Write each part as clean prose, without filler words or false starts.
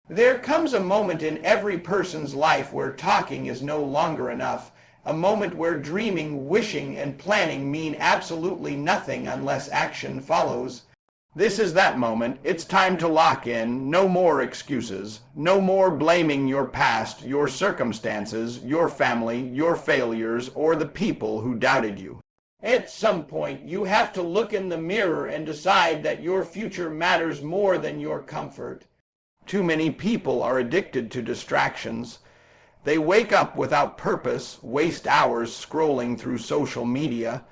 There comes a moment in every person's life where talking is no longer enough, a moment where dreaming, wishing, and planning mean absolutely nothing unless action follows. This is that moment. It's time to lock in. No more excuses. No more blaming your past, your circumstances, your family, your failures, or the people who doubted you. At some point, you have to look in the mirror and decide that your future matters more than your comfort. Too many people are addicted to distractions. They wake up without purpose, waste hours scrolling through social media,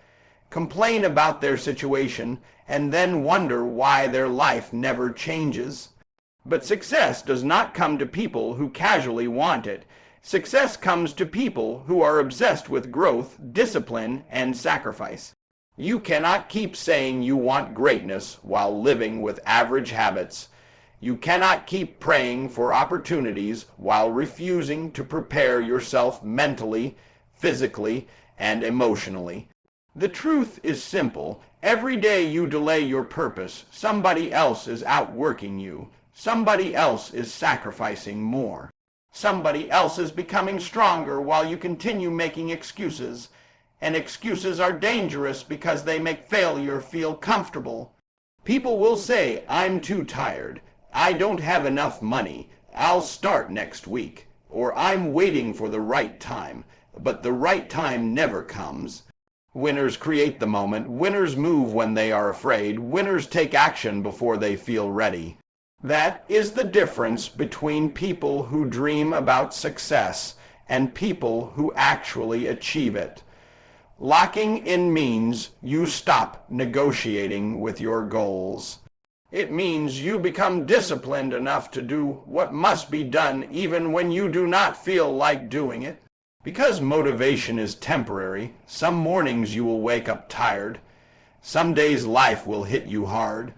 complain about their situation, and then wonder why their life never changes. But success does not come to people who casually want it. Success comes to people who are obsessed with growth, discipline, and sacrifice. You cannot keep saying you want greatness while living with average habits. You cannot keep praying for opportunities while refusing to prepare yourself mentally, physically, and emotionally. The truth is simple. Every day you delay your purpose, somebody else is outworking you. Somebody else is sacrificing more. Somebody else is becoming stronger while you continue making excuses. And excuses are dangerous because they make failure feel comfortable. People will say, "I'm too tired. I don't have enough money. I'll start next week." Or "I'm waiting for the right time." But the right time never comes. Winners create the moment. Winners move when they are afraid. Winners take action before they feel ready. That is the difference between people who dream about success and people who actually achieve it. Locking in means you stop negotiating with your goals. It means you become disciplined enough to do what must be done even when you do not feel like doing it. Because motivation is temporary, some mornings you will wake up tired. Some days life will hit you hard.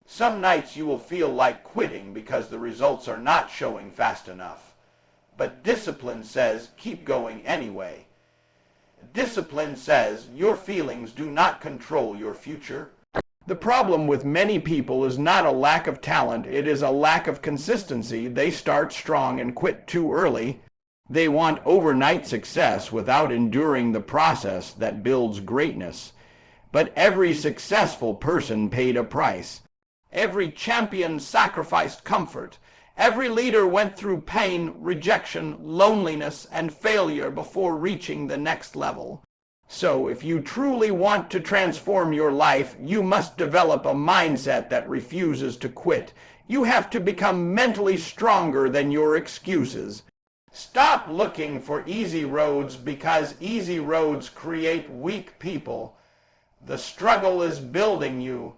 Some nights you will feel like quitting because the results are not showing fast enough. But discipline says keep going anyway. Discipline says your feelings do not control your future. The problem with many people is not a lack of talent, it is a lack of consistency. They start strong and quit too early. They want overnight success without enduring the process that builds greatness. But every successful person paid a price. Every champion sacrificed comfort. Every leader went through pain, rejection, loneliness, and failure before reaching the next level. So if you truly want to transform your life, you must develop a mindset that refuses to quit. You have to become mentally stronger than your excuses. Stop looking for easy roads because easy roads create weak people. The struggle is building you.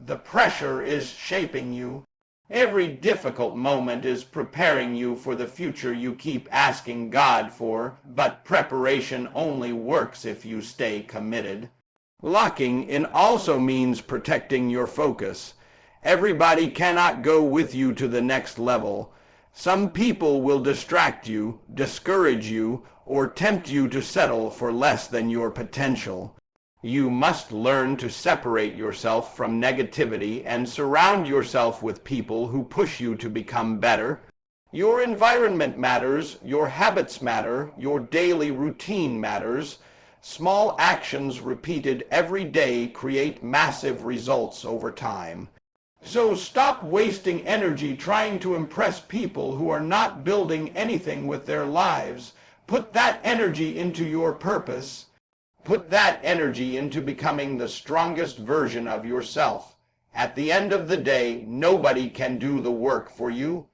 The pressure is shaping you. Every difficult moment is preparing you for the future you keep asking God for, but preparation only works if you stay committed. Locking in also means protecting your focus. Everybody cannot go with you to the next level. Some people will distract you, discourage you, or tempt you to settle for less than your potential. You must learn to separate yourself from negativity and surround yourself with people who push you to become better. Your environment matters, your habits matter, your daily routine matters. Small actions repeated every day create massive results over time. So stop wasting energy trying to impress people who are not building anything with their lives. Put that energy into your purpose. Put that energy into becoming the strongest version of yourself. At the end of the day, nobody can do the work for you.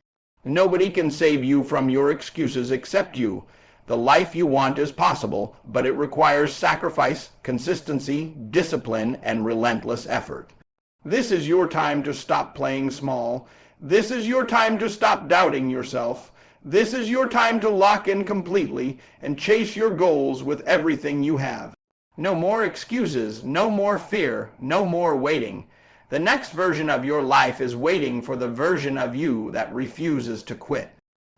Nobody can save you from your excuses except you. The life you want is possible, but it requires sacrifice, consistency, discipline, and relentless effort. This is your time to stop playing small. This is your time to stop doubting yourself. This is your time to lock in completely and chase your goals with everything you have. No more excuses, no more fear, no more waiting. The next version of your life is waiting for the version of you that refuses to quit.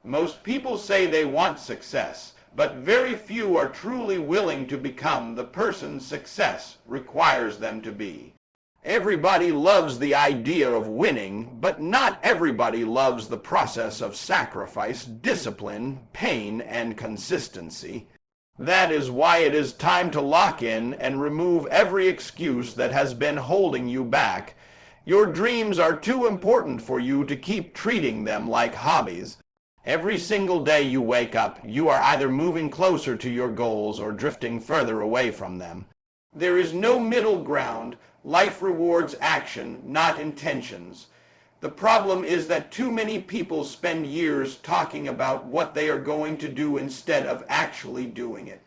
Most people say they want success, but very few are truly willing to become the person success requires them to be. Everybody loves the idea of winning, but not everybody loves the process of sacrifice, discipline, pain, and consistency. That is why it is time to lock in and remove every excuse that has been holding you back. Your dreams are too important for you to keep treating them like hobbies. Every single day you wake up, you are either moving closer to your goals or drifting further away from them. There is no middle ground. Life rewards action, not intentions. The problem is that too many people spend years talking about what they are going to do instead of actually doing it.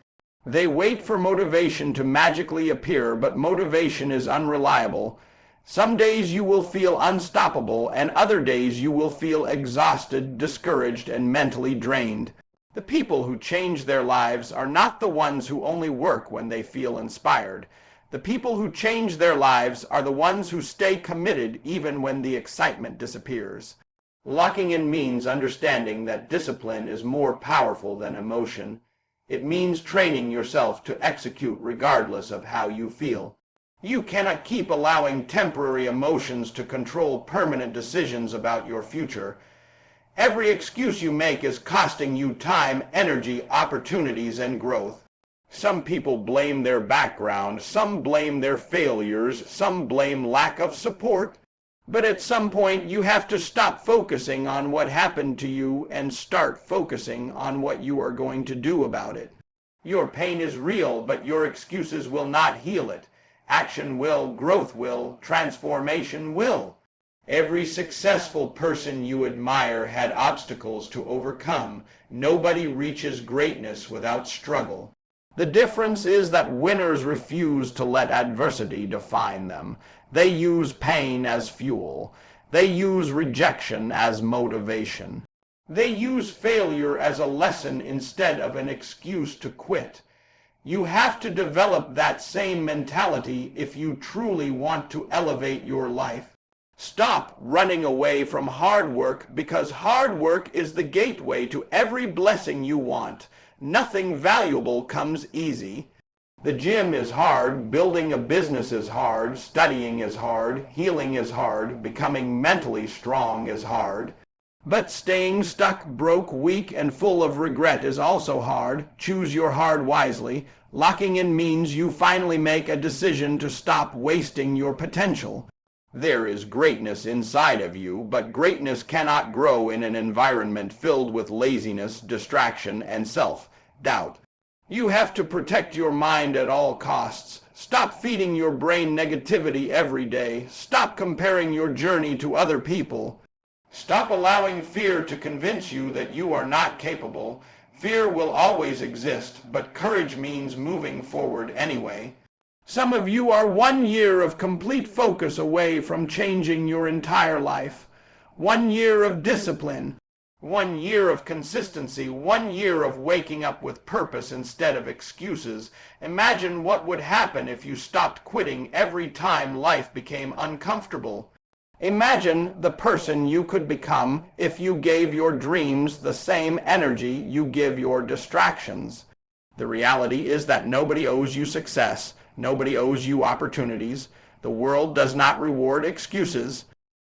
They wait for motivation to magically appear, but motivation is unreliable. Some days you will feel unstoppable, and other days you will feel exhausted, discouraged, and mentally drained. The people who change their lives are not the ones who only work when they feel inspired. The people who change their lives are the ones who stay committed even when the excitement disappears. Locking in means understanding that discipline is more powerful than emotion. It means training yourself to execute regardless of how you feel. You cannot keep allowing temporary emotions to control permanent decisions about your future. Every excuse you make is costing you time, energy, opportunities, and growth. Some people blame their background, some blame their failures, some blame lack of support. But at some point you have to stop focusing on what happened to you and start focusing on what you are going to do about it. Your pain is real, but your excuses will not heal it. Action will, growth will, transformation will. Every successful person you admire had obstacles to overcome. Nobody reaches greatness without struggle. The difference is that winners refuse to let adversity define them. They use pain as fuel. They use rejection as motivation. They use failure as a lesson instead of an excuse to quit. You have to develop that same mentality if you truly want to elevate your life. Stop running away from hard work, because hard work is the gateway to every blessing you want. Nothing valuable comes easy. The gym is hard, building a business is hard, studying is hard, healing is hard, becoming mentally strong is hard. But staying stuck, broke, weak, and full of regret is also hard. Choose your hard wisely. Locking in means you finally make a decision to stop wasting your potential. There is greatness inside of you, but greatness cannot grow in an environment filled with laziness, distraction, and self-doubt. You have to protect your mind at all costs. Stop feeding your brain negativity every day. Stop comparing your journey to other people. Stop allowing fear to convince you that you are not capable. Fear will always exist, but courage means moving forward anyway. Some of you are 1 year of complete focus away from changing your entire life. 1 year of discipline. 1 year of consistency. 1 year of waking up with purpose instead of excuses. Imagine what would happen if you stopped quitting every time life became uncomfortable. Imagine the person you could become if you gave your dreams the same energy you give your distractions. The reality is that nobody owes you success. Nobody owes you opportunities. The world does not reward excuses.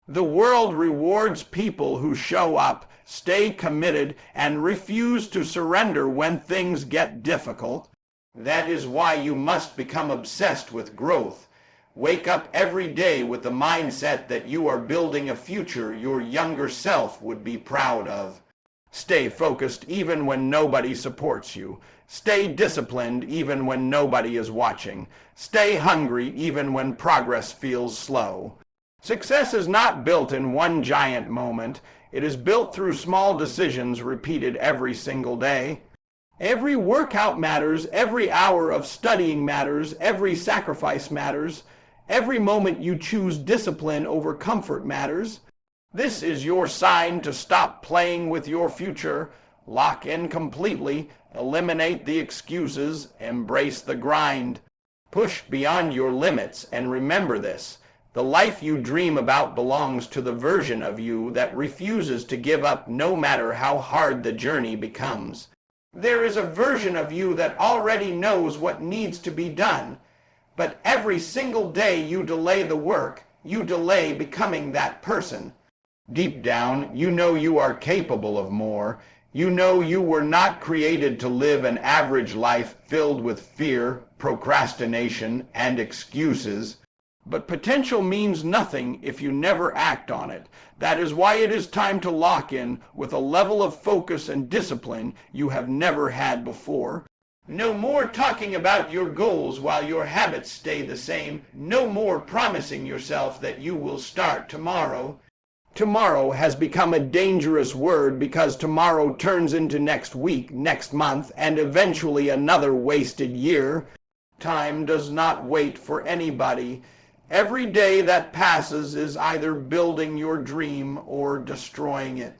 The world rewards people who show up, stay committed, and refuse to surrender when things get difficult. That is why you must become obsessed with growth. Wake up every day with the mindset that you are building a future your younger self would be proud of. Stay focused even when nobody supports you. Stay disciplined even when nobody is watching. Stay hungry even when progress feels slow. Success is not built in one giant moment. It is built through small decisions repeated every single day. Every workout matters. Every hour of studying matters. Every sacrifice matters. Every moment you choose discipline over comfort matters. This is your sign to stop playing with your future. Lock in completely. Eliminate the excuses. Embrace the grind. Push beyond your limits, and remember this. The life you dream about belongs to the version of you that refuses to give up no matter how hard the journey becomes. There is a version of you that already knows what needs to be done. But every single day you delay the work, you delay becoming that person. Deep down, you know you are capable of more. You know you were not created to live an average life filled with fear, procrastination, and excuses. But potential means nothing if you never act on it. That is why it is time to lock in with a level of focus and discipline you have never had before. No more talking about your goals while your habits stay the same. No more promising yourself that you will start tomorrow. Tomorrow has become a dangerous word because tomorrow turns into next week, next month, and eventually another wasted year. Time does not wait for anybody. Every day that passes is either building your dream or destroying it.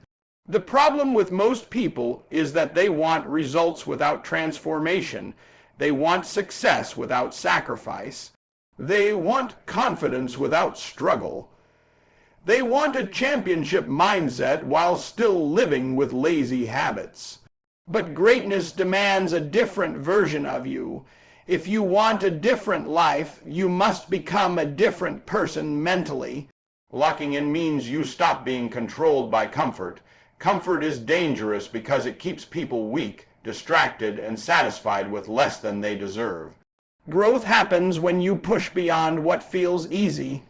The problem with most people is that they want results without transformation. They want success without sacrifice. They want confidence without struggle. They want a championship mindset while still living with lazy habits. But greatness demands a different version of you. If you want a different life, you must become a different person mentally. Locking in means you stop being controlled by comfort. Comfort is dangerous because it keeps people weak, distracted, and satisfied with less than they deserve. Growth happens when you push beyond what feels easy.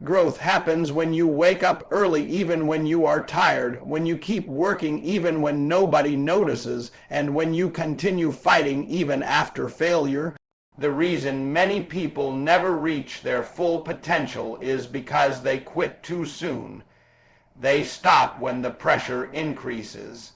Growth happens when you wake up early even when you are tired, when you keep working even when nobody notices, and when you continue fighting even after failure. The reason many people never reach their full potential is because they quit too soon. They stop when the pressure increases.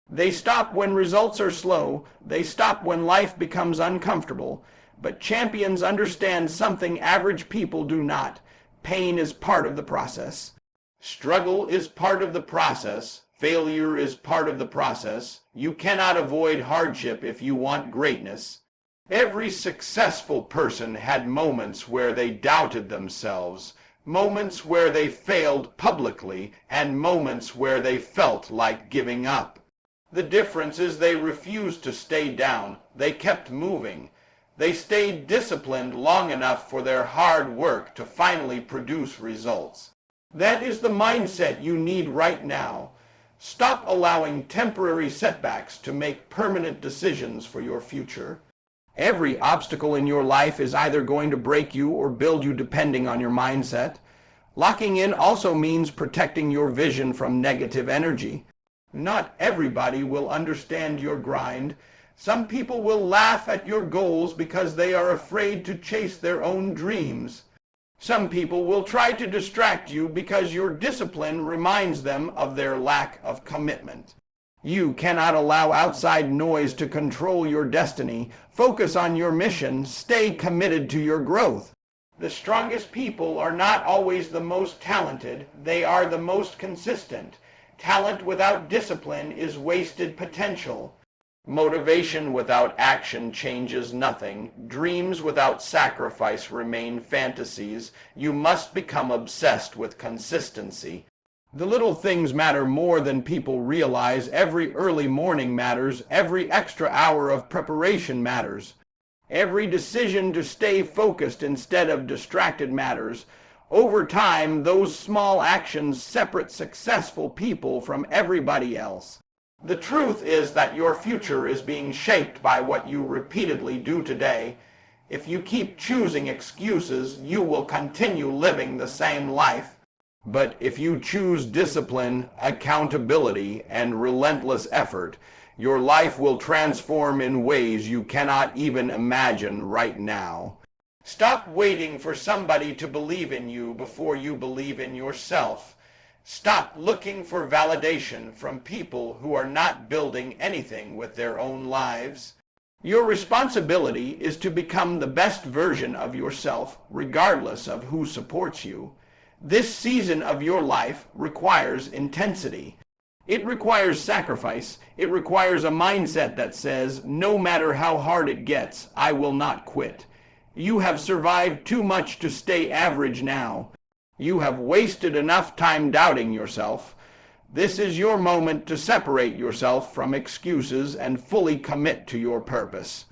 They stop when results are slow. They stop when life becomes uncomfortable. But champions understand something average people do not. Pain is part of the process. Struggle is part of the process. Failure is part of the process. You cannot avoid hardship if you want greatness. Every successful person had moments where they doubted themselves, moments where they failed publicly, and moments where they felt like giving up. The difference is they refused to stay down. They kept moving. They stayed disciplined long enough for their hard work to finally produce results. That is the mindset you need right now. Stop allowing temporary setbacks to make permanent decisions for your future. Every obstacle in your life is either going to break you or build you depending on your mindset. Locking in also means protecting your vision from negative energy. Not everybody will understand your grind. Some people will laugh at your goals because they are afraid to chase their own dreams. Some people will try to distract you because your discipline reminds them of their lack of commitment. You cannot allow outside noise to control your destiny. Focus on your mission. Stay committed to your growth. The strongest people are not always the most talented. They are the most consistent. Talent without discipline is wasted potential. Motivation without action changes nothing. Dreams without sacrifice remain fantasies. You must become obsessed with consistency. The little things matter more than people realize. Every early morning matters. Every extra hour of preparation matters. Every decision to stay focused instead of distracted matters. Over time, those small actions separate successful people from everybody else. The truth is that your future is being shaped by what you repeatedly do today. If you keep choosing excuses, you will continue living the same life. But if you choose discipline, accountability, and relentless effort, your life will transform in ways you cannot even imagine right now. Stop waiting for somebody to believe in you before you believe in yourself. Stop looking for validation from people who are not building anything with their own lives. Your responsibility is to become the best version of yourself, regardless of who supports you. This season of your life requires intensity. It requires sacrifice. It requires a mindset that says, no matter how hard it gets, I will not quit. You have survived too much to stay average now. You have wasted enough time doubting yourself. This is your moment to separate yourself from excuses and fully commit to your purpose.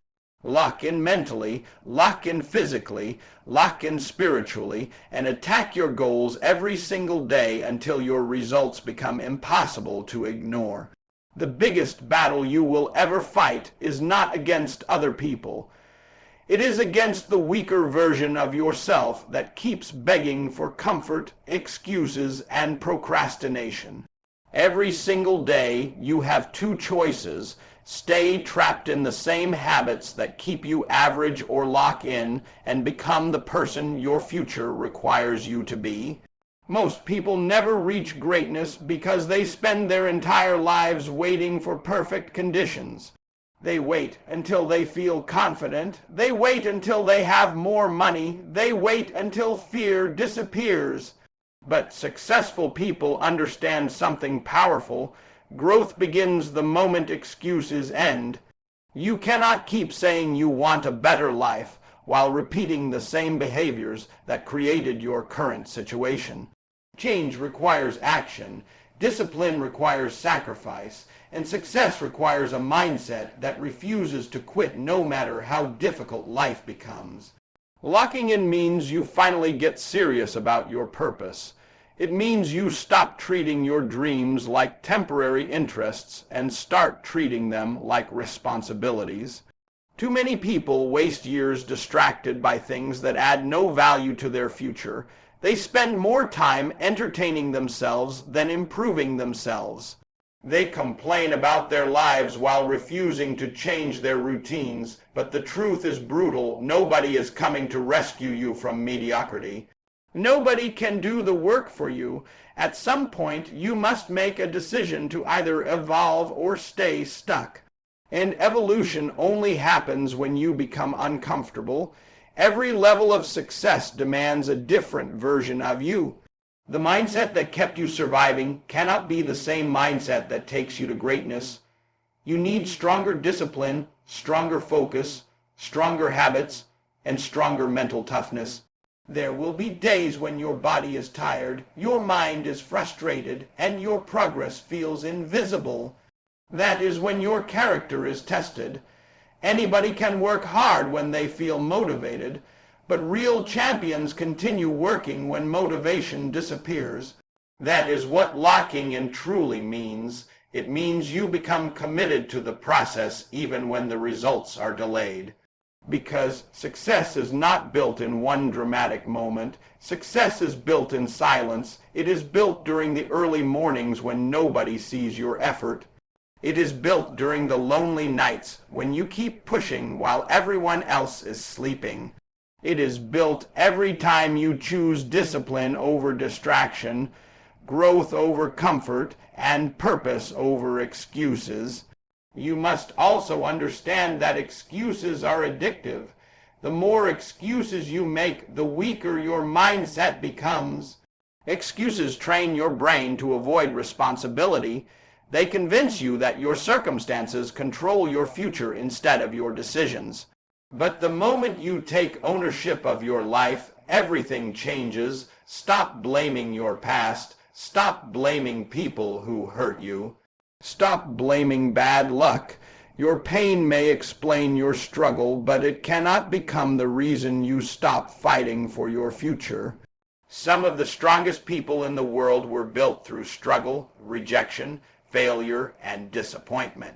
Lock in mentally, lock in physically, lock in spiritually, and attack your goals every single day until your results become impossible to ignore. The biggest battle you will ever fight is not against other people. It is against the weaker version of yourself that keeps begging for comfort, excuses, and procrastination. Every single day you have two choices: stay trapped in the same habits that keep you average, or lock in and become the person your future requires you to be. Most people never reach greatness because they spend their entire lives waiting for perfect conditions. They wait until they feel confident. They wait until they have more money. They wait until fear disappears. But successful people understand something powerful. Growth begins the moment excuses end. You cannot keep saying you want a better life while repeating the same behaviors that created your current situation. Change requires action. Discipline requires sacrifice. And success requires a mindset that refuses to quit no matter how difficult life becomes. Locking in means you finally get serious about your purpose. It means you stop treating your dreams like temporary interests and start treating them like responsibilities. Too many people waste years distracted by things that add no value to their future. They spend more time entertaining themselves than improving themselves. They complain about their lives while refusing to change their routines, but the truth is brutal. Nobody is coming to rescue you from mediocrity. Nobody can do the work for you. At some point, you must make a decision to either evolve or stay stuck. And evolution only happens when you become uncomfortable. Every level of success demands a different version of you. The mindset that kept you surviving cannot be the same mindset that takes you to greatness. You need stronger discipline, stronger focus, stronger habits, and stronger mental toughness. There will be days when your body is tired, your mind is frustrated, and your progress feels invisible. That is when your character is tested. Anybody can work hard when they feel motivated, but real champions continue working when motivation disappears. That is what locking in truly means. It means you become committed to the process even when the results are delayed. Because success is not built in one dramatic moment. Success is built in silence. It is built during the early mornings when nobody sees your effort. It is built during the lonely nights when you keep pushing while everyone else is sleeping. It is built every time you choose discipline over distraction, growth over comfort, and purpose over excuses. You must also understand that excuses are addictive. The more excuses you make, the weaker your mindset becomes. Excuses train your brain to avoid responsibility. They convince you that your circumstances control your future instead of your decisions. But the moment you take ownership of your life, everything changes. Stop blaming your past. Stop blaming people who hurt you. Stop blaming bad luck. Your pain may explain your struggle, but it cannot become the reason you stop fighting for your future. Some of the strongest people in the world were built through struggle, rejection, failure, and disappointment.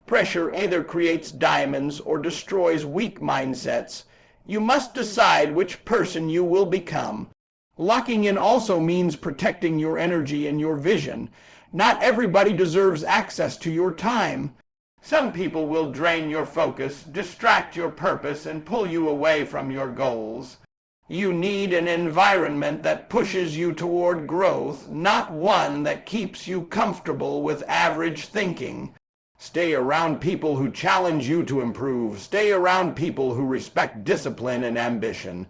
Pressure either creates diamonds or destroys weak mindsets. You must decide which person you will become. Locking in also means protecting your energy and your vision. Not everybody deserves access to your time. Some people will drain your focus, distract your purpose, and pull you away from your goals. You need an environment that pushes you toward growth, not one that keeps you comfortable with average thinking. Stay around people who challenge you to improve. Stay around people who respect discipline and ambition.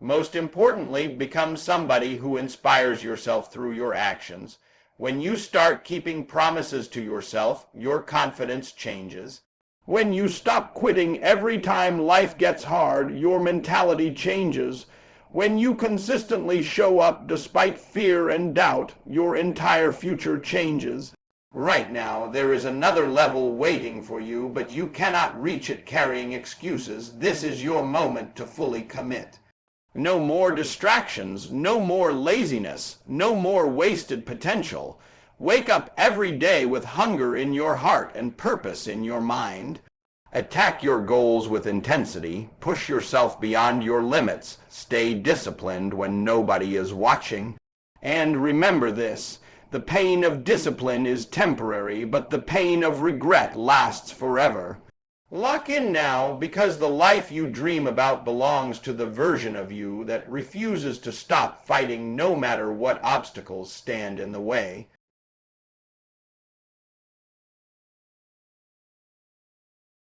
Most importantly, become somebody who inspires yourself through your actions. When you start keeping promises to yourself, your confidence changes. When you stop quitting every time life gets hard, your mentality changes. When you consistently show up despite fear and doubt, your entire future changes. Right now, there is another level waiting for you, but you cannot reach it carrying excuses. This is your moment to fully commit. No more distractions, no more laziness, no more wasted potential. Wake up every day with hunger in your heart and purpose in your mind. Attack your goals with intensity. Push yourself beyond your limits. Stay disciplined when nobody is watching. And remember this. The pain of discipline is temporary, but the pain of regret lasts forever. Lock in now, because the life you dream about belongs to the version of you that refuses to stop fighting no matter what obstacles stand in the way.